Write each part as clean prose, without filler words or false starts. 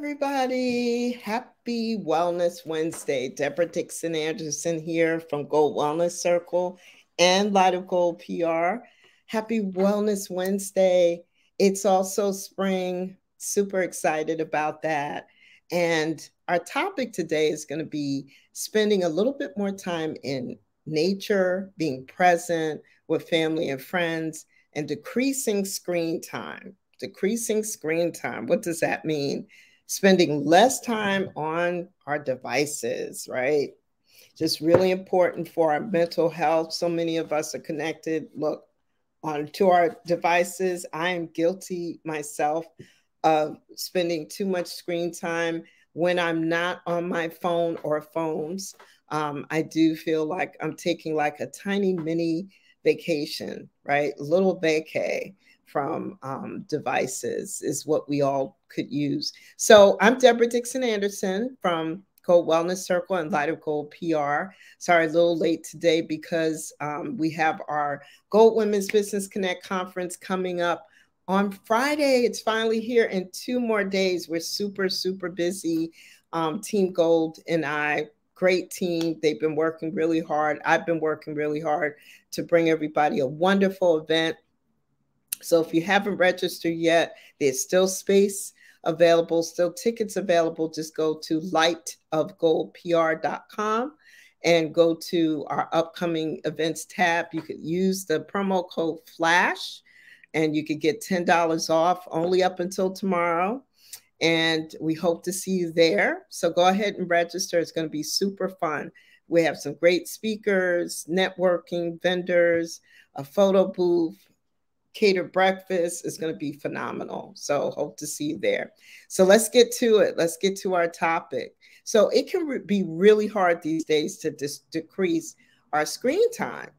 everybody. Happy Wellness Wednesday. Deborah Dixon Anderson here from Gold Wellness Circle and Light of Gold PR. Happy Wellness Wednesday. It's also spring. Super excited about that. And our topic today is going to be spending a little bit more time in nature, being present with family and friends, and decreasing screen time. Decreasing screen time. What does that mean? Spending less time on our devices, right? Just really important for our mental health. So many of us are connected, look, onto our devices. I am guilty myself of spending too much screen time when I'm not on my phone or phones. I do feel like I'm taking like a tiny mini vacation, right? Little vacay from devices is what we all could use. So I'm Deborah Dixon Anderson from Gold Wellness Circle and Light of Gold PR. Sorry, a little late today because we have our Gold Women's Business Connect conference coming up on Friday. It's finally here in 2 more days. We're super, super busy. Team Gold and I, great team. They've been working really hard. I've been working really hard to bring everybody a wonderful event. So if you haven't registered yet, there's still space available, still tickets available. Just go to lightofgoldpr.com and go to our upcoming events tab. You could use the promo code FLASH and you could get $10 off only up until tomorrow. And we hope to see you there. So go ahead and register. It's going to be super fun. We have some great speakers, networking, vendors, a photo booth, catered breakfast is going to be phenomenal. So hope to see you there. So let's get to it. Let's get to our topic. So it can be really hard these days to decrease our screen time,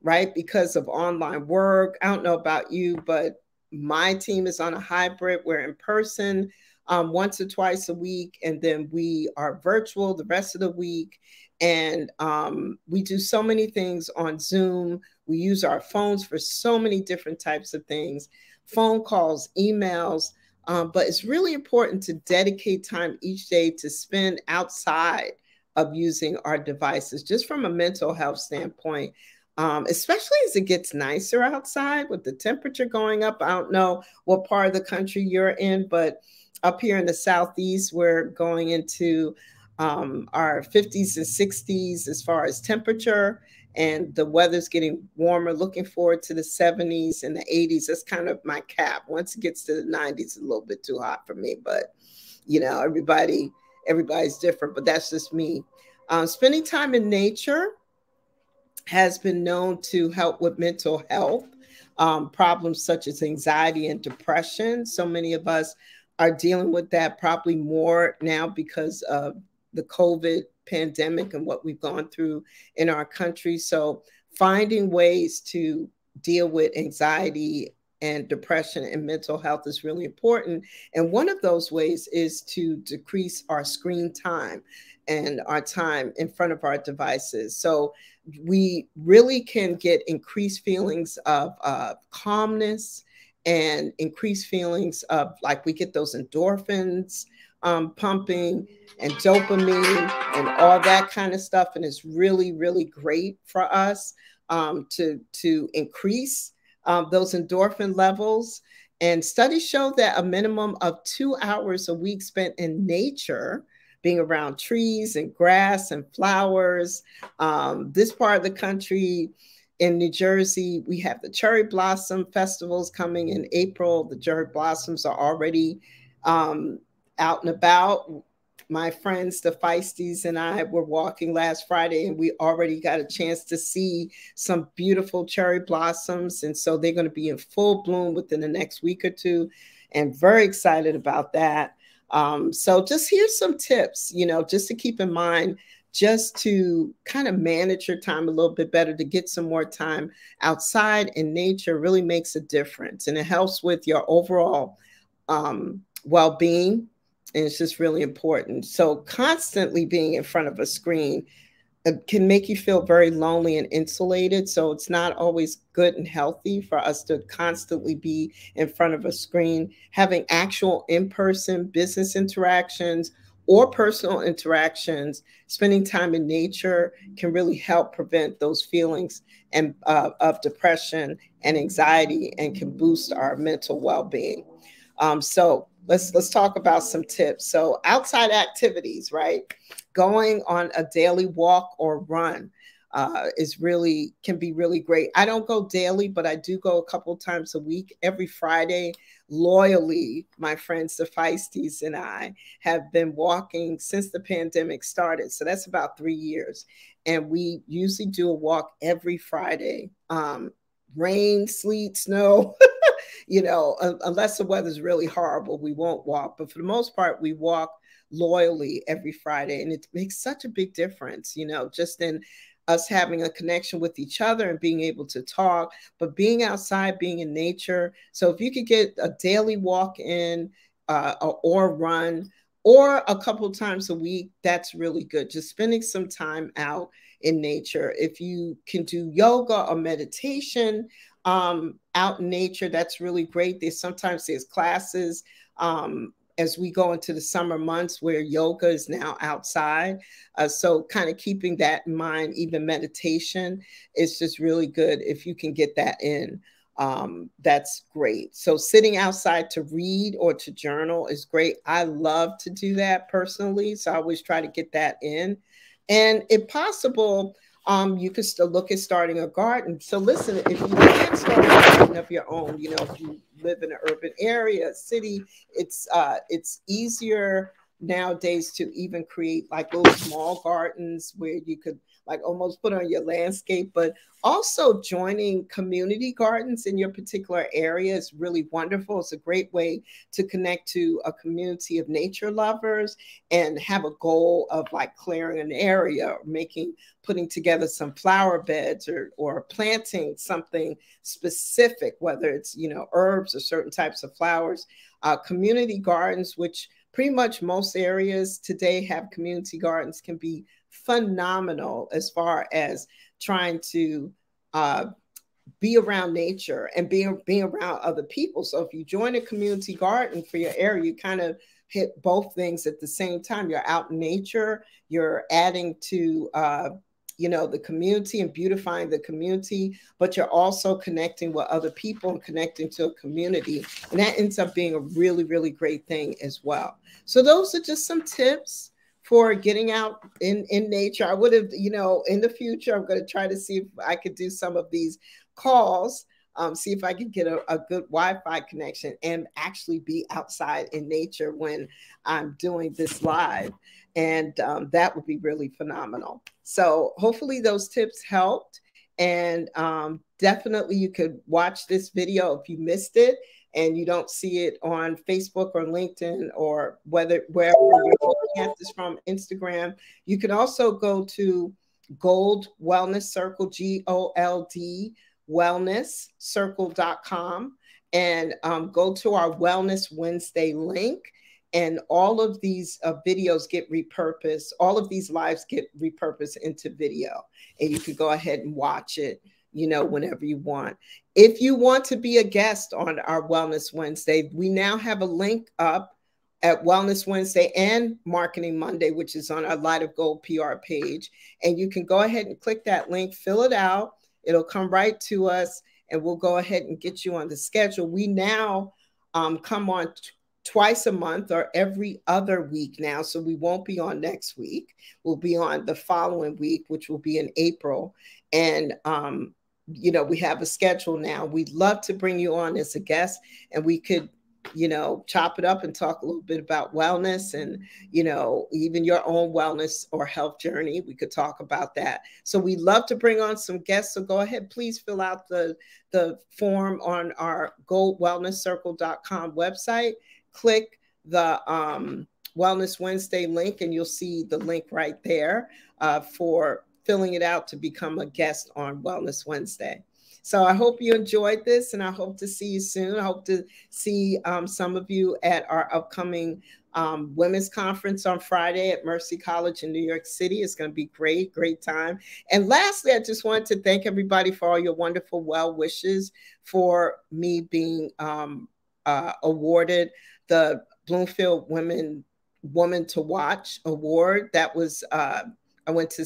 right? Because of online work. I don't know about you, but my team is on a hybrid. We're in person once or twice a week, and then we are virtual the rest of the week. And we do so many things on Zoom. We use our phones for so many different types of things, phone calls, emails. But it's really important to dedicate time each day to spend outside of using our devices, just from a mental health standpoint. Especially as it gets nicer outside with the temperature going up. I don't know what part of the country you're in, but up here in the Southeast, we're going into our 50s and 60s as far as temperature, and the weather's getting warmer. Looking forward to the 70s and the 80s. That's kind of my cap. Once it gets to the 90s, it's a little bit too hot for me, but you know, everybody's different, but that's just me. Spending time in nature has been known to help with mental health problems such as anxiety and depression. So many of us are dealing with that probably more now because of the COVID pandemic and what we've gone through in our country. So finding ways to deal with anxiety and depression and mental health is really important. And one of those ways is to decrease our screen time and our time in front of our devices. So we really can get increased feelings of calmness and increased feelings of like we get those endorphins pumping and dopamine and all that kind of stuff. And it's really, really great for us to increase those endorphin levels. And studies show that a minimum of 2 hours a week spent in nature, being around trees and grass and flowers. This part of the country, in New Jersey, we have the cherry blossom festivals coming in April. The cherry blossoms are already out and about. My friends, the Feisties, and I were walking last Friday, and we already got a chance to see some beautiful cherry blossoms. And so they're going to be in full bloom within the next week or two, and very excited about that. So just here's some tips, you know, just to keep in mind, just to kind of manage your time a little bit better, to get some more time outside in nature really makes a difference. And it helps with your overall well-being. And it's just really important. So constantly being in front of a screen can make you feel very lonely and insulated. So it's not always good and healthy for us to constantly be in front of a screen. Having actual in-person business interactions or personal interactions, spending time in nature can really help prevent those feelings and of depression and anxiety, and can boost our mental well-being. So let's talk about some tips. So outside activities, right? Going on a daily walk or run is really can be really great. I don't go daily, but I do go a couple times a week. Every Friday, loyally, my friends the Feisties and I have been walking since the pandemic started. So that's about 3 years, and we usually do a walk every Friday. Rain, sleet, snow. Unless the weather's really horrible, we won't walk. But for the most part, we walk loyally every Friday. And it makes such a big difference, just in us having a connection with each other and being able to talk, but being outside, being in nature. So if you could get a daily walk in or run, or a couple times a week, that's really good. Just spending some time out in nature. If you can do yoga or meditation out in nature, that's really great. There's classes as we go into the summer months where yoga is now outside. So kind of keeping that in mind, even meditation is just really good if you can get that in. That's great. So sitting outside to read or to journal is great. I love to do that personally, so I always try to get that in. And if possible, you could still look at starting a garden. So listen, if you can't start a garden of your own, if you live in an urban area, a city, it's easier nowadays to even create like little small gardens where you could like almost put on your landscape. But also joining community gardens in your particular area is really wonderful. It's a great way to connect to a community of nature lovers and have a goal of like clearing an area, or putting together some flower beds, or planting something specific, whether it's, herbs or certain types of flowers. Community gardens, which pretty much most areas today have community gardens, can be phenomenal as far as trying to be around nature and being around other people. So if you join a community garden for your area, you kind of hit both things at the same time. You're out in nature, you're adding to the community and beautifying the community, but you're also connecting with other people and connecting to a community. And that ends up being a really, really great thing as well. So those are just some tips for getting out in nature. I would have, in the future, I'm going to try to see if I could do some of these calls, see if I could get a good Wi-Fi connection and actually be outside in nature when I'm doing this live. And that would be really phenomenal. So hopefully those tips helped. And definitely you could watch this video if you missed it and you don't see it on Facebook or LinkedIn, or wherever you're looking at this from, Instagram. You can also go to Gold Wellness Circle, GOLD wellnesscircle.com, and go to our Wellness Wednesday link. And all of these videos get repurposed. All of these lives get repurposed into video, and you can go ahead and watch it, whenever you want. If you want to be a guest on our Wellness Wednesday, we now have a link up at Wellness Wednesday and Marketing Monday, which is on our Light of Gold PR page. And you can go ahead and click that link, fill it out. It'll come right to us, and we'll go ahead and get you on the schedule. We now come on twice a month or every other week now. So we won't be on next week. We'll be on the following week, which will be in April. And, we have a schedule now. We'd love to bring you on as a guest, and we could, chop it up and talk a little bit about wellness and, even your own wellness or health journey. We could talk about that. So we'd love to bring on some guests. So go ahead, please fill out the form on our goldwellnesscircle.com website. Click the Wellness Wednesday link, and you'll see the link right there for filling it out to become a guest on Wellness Wednesday. So I hope you enjoyed this, and I hope to see you soon. I hope to see some of you at our upcoming women's conference on Friday at Mercy College in New York City. It's going to be great, great time. And lastly, I just wanted to thank everybody for all your wonderful well wishes for me being awarded the Bloomfield Woman to Watch Award. That was I went to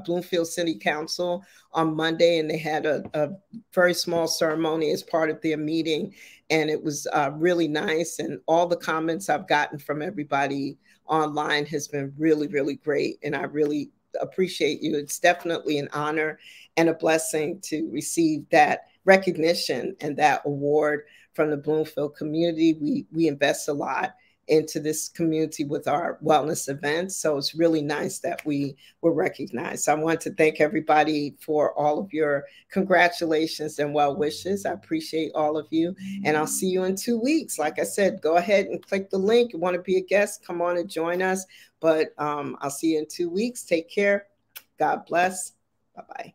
Bloomfield City Council on Monday, and they had a very small ceremony as part of their meeting, and it was really nice. And all the comments I've gotten from everybody online has been really, really great, and I really appreciate you. It's definitely an honor and a blessing to receive that recognition and that award from the Bloomfield community. We invest a lot into this community with our wellness events. So it's really nice that we were recognized. So I want to thank everybody for all of your congratulations and well wishes. I appreciate all of you. And I'll see you in 2 weeks. Like I said, go ahead and click the link. You want to be a guest, come on and join us. But I'll see you in 2 weeks. Take care. God bless. Bye-bye.